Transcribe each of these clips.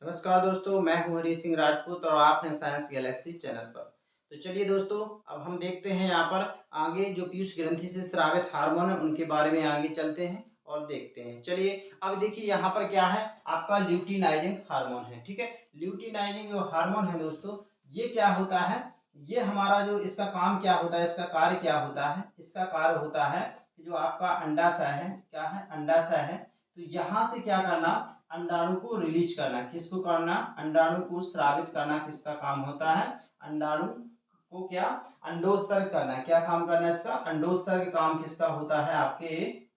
नमस्कार दोस्तों, मैं हूं हरी सिंह राजपूत और आप हैं साइंस गैलेक्सी चैनल पर। तो चलिए दोस्तों, अब हम देखते हैं यहाँ पर आगे जो पीयूष ग्रंथि से स्रावित हार्मोन है उनके बारे में आगे चलते हैं और देखते हैं। चलिए अब देखिए यहाँ पर क्या है, आपका ल्यूटिनाइजिंग हार्मोन है। ठीक है, ल्यूटिनाइजिंग जो हार्मोन है दोस्तों, ये क्या होता है, ये हमारा जो इसका काम क्या होता है, इसका कार्य क्या होता है, इसका कार्य होता है कि जो आपका अंडाशय है, क्या है, अंडाशय है, तो यहाँ से क्या करना, अंडाणु को रिलीज करना। किसको करना, अंडाणु को स्रावित करना किसका काम होता है, अंडाणु को क्या, अंडोत्सर्ग करना। क्या काम करना है इसका, अंडोत्सर्ग काम किसका होता है, आपके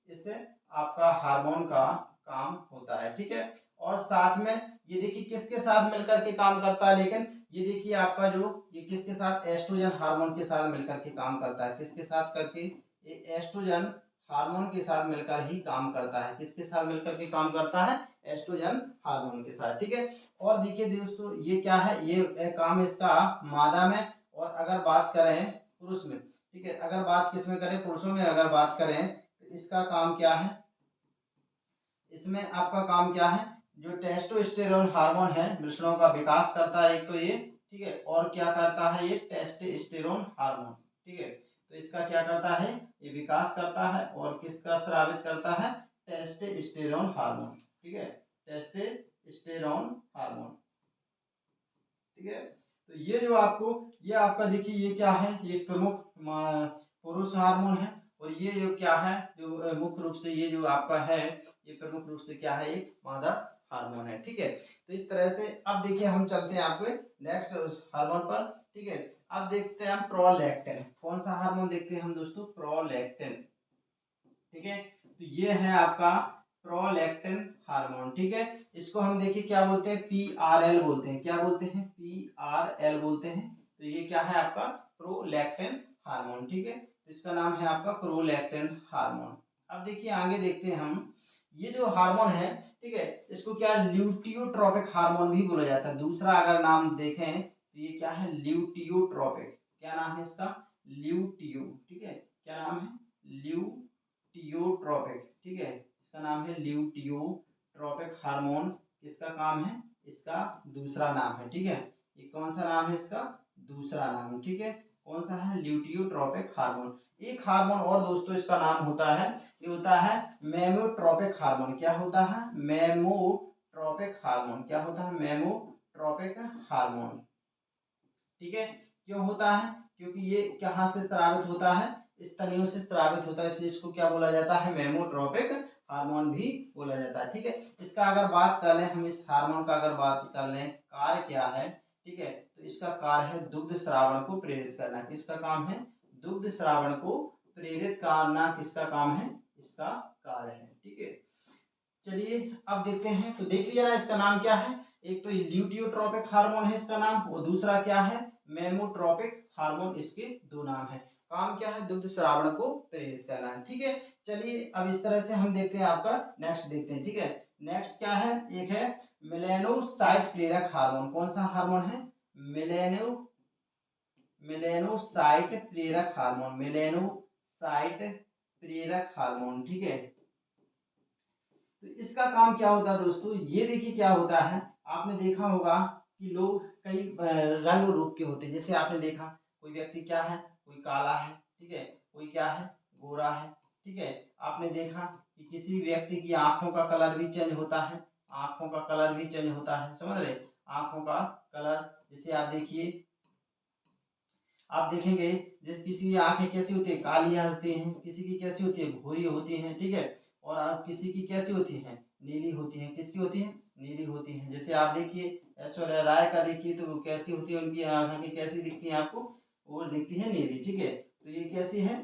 इस आपका हार्मोन का काम होता है। ठीक है, और साथ में ये देखिए किसके साथ मिलकर के काम करता है, लेकिन ये देखिए आपका जो ये किसके साथ, एस्ट्रोजन हार्मोन के साथ मिलकर के काम करता है। किसके साथ करके, ये एस्ट्रोजन हार्मोन के साथ मिलकर ही काम करता है। किसके साथ मिलकर के काम करता है, एस्ट्रोजन हार्मोन के साथ। ठीक है, और देखिए दोस्तों ये क्या है, ये काम इसका मादा में, और अगर बात करें पुरुष में, ठीक है, अगर बात किस में करें, पुरुषों में अगर बात करें तो इसका काम क्या है, इसमें आपका काम क्या है, जो टेस्टोस्टेरोन हार्मोन है वृषणों का विकास करता है एक तो ये। ठीक है, और क्या करता है ये टेस्टोस्टेरोन हार्मोन। ठीक है, तो इसका क्या करता है, ये विकास करता है और किसका स्रावित करता है, टेस्टोस्टेरोन हार्मोन। ठीक है, टेस्टोस्टेरोन हार्मोन। ठीक है, तो ये जो आपको, ये आपका देखिए ये क्या है, ये प्रमुख पुरुष हार्मोन है, और ये जो क्या है, जो मुख्य रूप से ये जो आपका है, ये प्रमुख रूप से क्या है, ये मादा हार्मोन है। ठीक है, तो इस तरह से अब देखिए हम चलते हैं आपके नेक्स्ट हार्मोन पर। ठीक है, अब देखते हैं हम प्रोलैक्टिन। कौन सा हार्मोन देखते हैं हम दोस्तों, प्रोलैक्टिन। ठीक है, तो ये है आपका प्रोलैक्टिन हार्मोन। ठीक है, इसको हम देखिए क्या बोलते हैं, PRL बोलते हैं। क्या बोलते हैं, PRL बोलते हैं। तो ये क्या है आपका प्रोलैक्टिन हार्मोन। ठीक है, तो इसका नाम है आपका प्रोलैक्टिन हार्मोन। अब देखिए आगे देखते हैं हम, ये जो हार्मोन है, ठीक है, इसको क्या ल्यूटियोट्रोपिक हार्मोन भी बोला जाता है। दूसरा अगर नाम देखें तो ये क्या है, ल्यूटियोट्रोपिक। क्या नाम है इसका, ल्यूटियो। ठीक है, क्या नाम है, ल्यूटियोट्रोपिक। ठीक है, इसका नाम है ल्यूटियोट्रोपिक हार्मोन। किसका काम है, इसका दूसरा नाम है। ठीक है, ये कौन सा नाम है इसका, दूसरा नाम। ठीक है, कौन सा है, ल्यूटियोट्रोपिक हार्मोन। एक हार्मोन और दोस्तों इसका नाम होता है, ये होता है मेमोट्रोपिक हार्मोन। क्या होता है, मेमोट्रोपिक हार्मोन। क्या होता है, मेमोट्रोपिक हार्मोन। ठीक है, क्यों होता है, क्योंकि ये कहाँ से स्रावित होता है, स्तनियों से स्रावित होता है, इसलिए इसको क्या बोला जाता है, मेमोट्रोपिक हार्मोन भी बोला जाता है। ठीक है, इसका अगर बात कर लें हम, इस हार्मोन का अगर बात कर लें, कार्य क्या है, ठीक है, तो इसका कार्य है दुग्ध श्रावण को प्रेरित करना। किसका काम है, दुग्ध श्रावण को प्रेरित करना किसका काम है, इसका कार्य है। ठीक है, चलिए अब देखते हैं, तो देख लिया ना इसका नाम क्या है, एक तो ल्यूटियोट्रोपिक हार्मोन है इसका नाम, और दूसरा क्या है, मेमोट्रोपिक हार्मोन। इसके दो नाम है, काम क्या है, दुग्ध श्रावण को प्रेरित करना है। ठीक है, चलिए अब इस तरह से हम देखते हैं, आपका नेक्स्ट देखते हैं। ठीक है, नेक्स्ट क्या है, एक है मेलेनोसाइट प्रेरक हार्मोन। कौन सा हार्मोन है, मेलेनो मेलेनोसाइट प्रेरक हार्मोन, मेलेनोसाइट प्रेरक हार्मोन। ठीक है, तो इसका काम क्या होता है दोस्तों, ये देखिए क्या होता है, आपने देखा होगा कि लोग कई रंग रूप के होते हैं। जैसे आपने देखा कोई व्यक्ति क्या है, कोई काला है, ठीक है, कोई क्या है, गोरा है। ठीक है, आपने देखा कि किसी व्यक्ति की आंखों का कलर भी चेंज होता है, आंखों का कलर भी चेंज होता है, समझ रहे, आंखों का कलर। जैसे आप देखिए, आप देखेंगे जैसे किसी की आंखें कैसी होती है, काली होती हैं, किसी की कैसी होती है, भूरी होती हैं। ठीक है, और आप किसी की कैसी होती है, नीली होती है। किसकी होती है, नीली होती है। जैसे आप देखिए ऐश्वर्या राय का देखिए, तो वो कैसी होती है, उनकी आंखें कैसी दिखती हैं आपको, वो दिखती है नीली। ठीक है, तो ये कैसी है,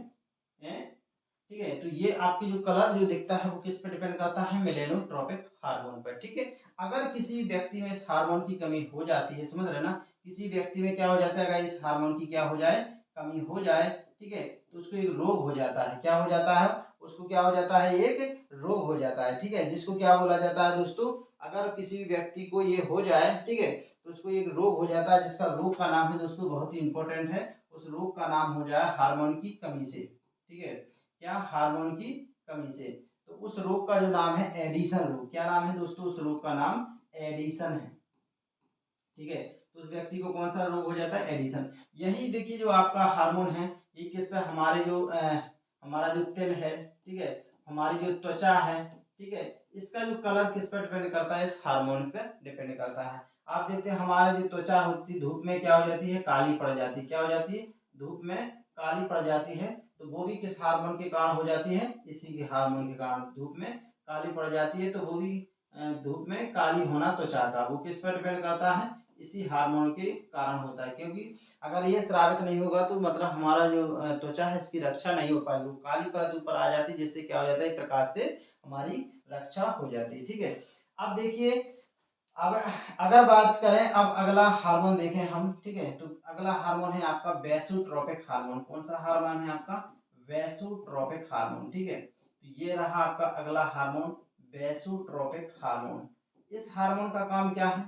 ठीक है, तो ये आपकी जो कलर जो दिखता है वो किस पे डिपेंड करता है, मेलेनोट्रोपिक हार्मोन पर। ठीक है, अगर किसी व्यक्ति में इस हार्मोन की कमी हो जाती है, समझ रहे ना, किसी व्यक्ति में क्या हो जाता है, अगर इस हार्मोन की क्या हो जाए, कमी हो जाए, ठीक है, तो उसको एक रोग हो जाता है। क्या हो जाता है, उसको क्या हो जाता है, एक रोग हो जाता है। ठीक है, जिसको क्या बोला जाता है दोस्तों, अगर किसी भी व्यक्ति को ये हो जाए, ठीक है, तो उसको एक रोग हो जाता है, जिसका रोग का नाम है दोस्तों, बहुत ही इंपॉर्टेंट है, उस रोग का नाम हो जाए हार्मोन की कमी से। ठीक है, क्या, हार्मोन की कमी से। तो उस रोग का जो नाम है एडिशन रोग। क्या नाम है दोस्तों, उस रोग का नाम एडिशन है। ठीक है, तो उस व्यक्ति को कौन सा रोग हो जाता है, एडिशन। यही देखिए जो आपका हार्मोन है, ये किस पे, हमारे जो हमारा जो तिल है, ठीक है, हमारी जो त्वचा है, ठीक है, इसका जो कलर किस पर डिपेंड करता है, इस हार्मोन पे डिपेंड करता है। आप देखते हैं हमारा जो त्वचा होती है धूप में क्या हो जाती है, काली पड़ जाती है, क्या हो जाती है, धूप में काली पड़ जाती है, तो वो भी किस हार्मोन के कारण हो जाती है, इसी के हार्मोन के कारण धूप में काली पड़ जाती है। तो वो भी धूप में काली होना त्वचा का, वो किस पर डिपेंड करता है, इसी हार्मोन के कारण होता है। क्योंकि अगर ये स्रावित नहीं होगा तो मतलब हमारा जो त्वचा है इसकी रक्षा नहीं हो पाएगी, वो काली परत ऊपर आ जाती है, जिससे क्या हो जाता है, एक प्रकार से हमारी रक्षा हो जाती है। ठीक है, अब देखिए, अब अगर बात करें, अब अगला हार्मोन देखें हम, ठीक है, तो अगला हार्मोन है आपका वेसोट्रोपिक हार्मोन। कौन सा हार्मोन है आपका, वेसोट्रोपिक हार्मोन। ठीक है, तो ये रहा आपका अगला हार्मोन, वेसोट्रोपिक हार्मोन। इस हार्मोन का काम क्या है,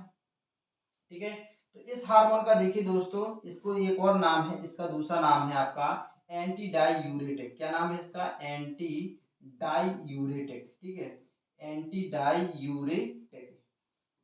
ठीक है, तो इस हार्मोन का देखिए दोस्तों, इसको एक और नाम है, इसका दूसरा नाम है आपका एंटी डाईयूरेटिक। क्या नाम है इसका, एंटी डाईयूरेटिक। ठीक है, एंटी डाईयूरेटिक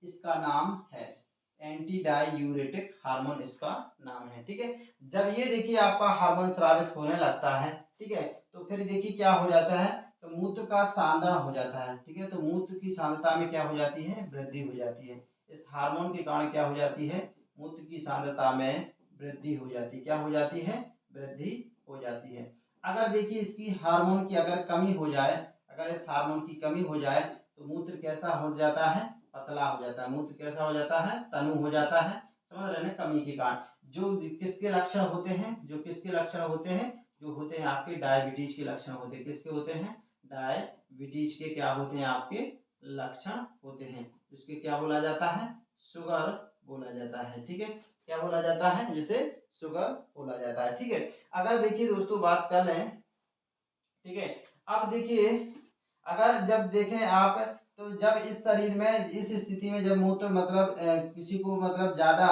इसका नाम है, एंटी डाईयूरेटिक हार्मोन इसका नाम है। ठीक है, जब ये देखिए आपका हार्मोन स्रावित होने लगता है, ठीक है, तो फिर देखिए क्या हो जाता है, तो मूत्र का सांद्रण हो जाता है। ठीक है, तो मूत्र की सांद्रता में क्या हो जाती है, वृद्धि हो जाती है। इस हार्मोन के कारण क्या हो जाती है, मूत्र की सांद्रता में वृद्धि हो जाती है। क्या हो जाती है, वृद्धि हो जाती है। अगर देखिए इसकी हार्मोन की अगर कमी हो जाए, अगर इस हार्मोन की कमी हो जाए तो मूत्र कैसा हो जाता है, पतला हो जाता है। मूत्र कैसा हो जाता है, तनु हो जाता है। समझ रहे हैं, कमी के कारण जो किसके लक्षण होते हैं, जो किसके लक्षण होते हैं, जो होते हैं आपके डायबिटीज के लक्षण होते हैं। किसके होते हैं, डायबिटीज के क्या होते हैं, आपके लक्षण होते हैं। उसके क्या बोला जाता है, शुगर बोला जाता है। ठीक है, क्या बोला जाता है, जिसे शुगर बोला जाता है। ठीक है, अगर देखिए दोस्तों बात कर लें, ठीक है, अब देखिए अगर जब देखें आप, तो जब इस शरीर में इस स्थिति में जब मूत्र मतलब किसी को मतलब ज्यादा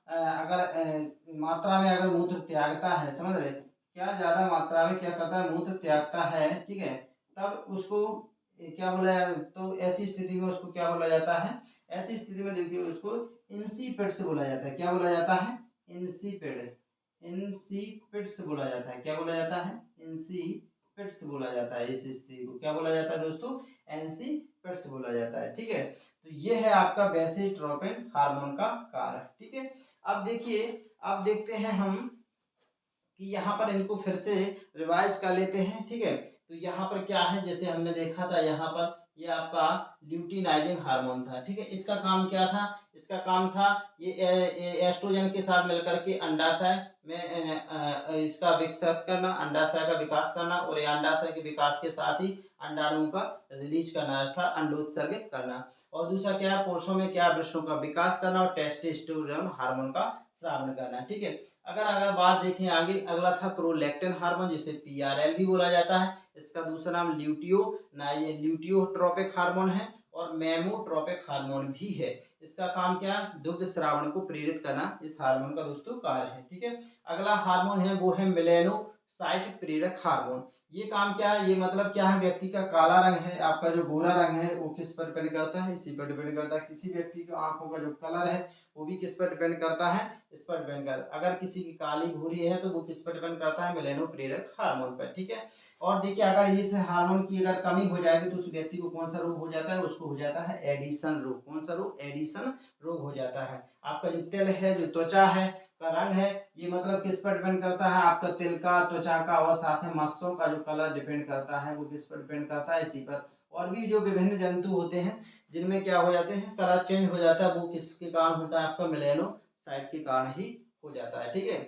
अगर मात्रा में अगर मूत्र त्यागता है, समझ रहे, क्या ज्यादा मात्रा में क्या करता है, मूत्र त्यागता है, ठीक है, तब उसको क्या बोला तो ऐसी स्थिति में उसको क्या बोला जाता है, ऐसी स्थिति में देखिए उसको इंसिपिड्स बोला जाता है। क्या बोला जाता है, इंसिपिड, इंसिपिड्स बोला जाता है। क्या बोला जाता है, इंसिपिड्स बोला जाता है। इस स्थिति को क्या बोला जाता है दोस्तों, एनसीपिड्स बोला जाता है। ठीक है, तो ये है आपका बेसिट्रोपिन हार्मोन का कार्य। ठीक है, अब देखिए, अब देखते हैं हम कि यहाँ पर इनको फिर से रिवाइज कर लेते हैं। ठीक है, तो यहाँ पर क्या है, जैसे हमने देखा था यहाँ पर ये आपका ल्यूटिनाइजिंग हार्मोन था। ठीक है, इसका काम क्या था, इसका काम था ये एस्ट्रोजन के साथ मिलकर के अंडाशय में इसका विकसित करना, अंडाशय का विकास करना, और ये अंडाशय के विकास के साथ ही अंडाणुओं का रिलीज करना था, अंडोत्सर्गित करना। और दूसरा क्या है, पुरुषों में क्या, वृषणों का विकास करना, और टेस्टोस्टेरोन हार्मोन का स्रावन करना। ठीक है, अगर अगर बात देखें आगे, अगला था प्रोलैक्टिन हार्मोन, जिसे पीआरएल भी बोला जाता है। इसका दूसरा नाम ल्यूटियोट्रोपिक हार्मोन है, और मेमोट्रोपिक हार्मोन भी है। इसका काम क्या है, दुग्ध स्रावण को प्रेरित करना, इस हार्मोन का दोस्तों कार्य है। ठीक है, अगला हार्मोन है वो है मेलेनोसाइट प्रेरक हार्मोन। ये काम क्या है, ये मतलब क्या है, व्यक्ति का काला रंग है, आपका जो गोरा रंग है वो किस पर डिपेंड करता है, इसी पर डिपेंड करता है। किसी व्यक्ति की आंखों का जो कलर है वो भी किस पर डिपेंड करता है, इस पर डिपेंड करता है। अगर किसी की काली भूरी है तो वो किस पर डिपेंड करता है, मेलेनो प्रेरक हार्मोन पर। ठीक है, और देखिए अगर इस हार्मोन की अगर कमी हो जाएगी तो उस व्यक्ति को कौन सा रोग हो जाता है, उसको हो जाता है एडिशन रोग। कौन सा रोग, एडिशन रोग हो जाता है। आपका जो तिल है, जो त्वचा है का रंग है, ये मतलब किस पर डिपेंड करता है, आपका तिल का, त्वचा का, और साथ में मस्सों का जो कलर डिपेंड करता है वो किस पर डिपेंड करता है, इसी पर। और भी जो विभिन्न जंतु होते हैं जिनमें क्या हो जाते हैं, कलर चेंज हो जाता है, वो किसके कारण होता है, आपका मेलेनोसाइट के कारण ही हो जाता है। ठीक है,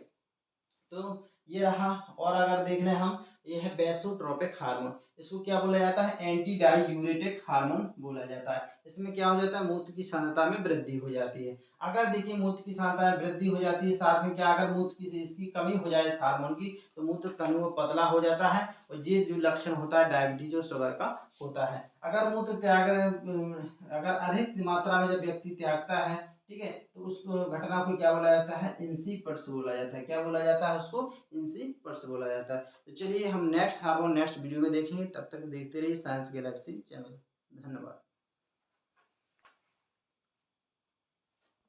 तो ये रहा। और अगर देख लें हम, ये है बेसोट्रोपिक हार्मोन। इसको क्या बोला जाता है, एंटी डाईयूरेटिक हार्मोन बोला जाता है। इसमें क्या हो जाता है, मूत्र की सांद्रता में वृद्धि हो जाती है। अगर देखिए मूत्र की सांद्रता में वृद्धि हो जाती है, साथ में क्या, अगर मूत्र की इसकी कमी हो जाए इस हार्मोन की, तो मूत्र तनु पतला हो जाता है, और ये जो लक्षण होता है डायबिटीज और शुगर का होता है। अगर मूत्र त्याग अगर अधिक मात्रा में जब व्यक्ति त्यागता है, ठीक है, तो उस घटना को क्या बोला जाता है, इंसिपिड्स बोला जाता है। क्या बोला जाता है उसको, इंसिपिड्स बोला जाता है। तो चलिए हम नेक्स्ट हार्मोन नेक्स्ट वीडियो में देखेंगे, तब तक देखते रहिए साइंस गैलेक्सी चैनल। धन्यवाद।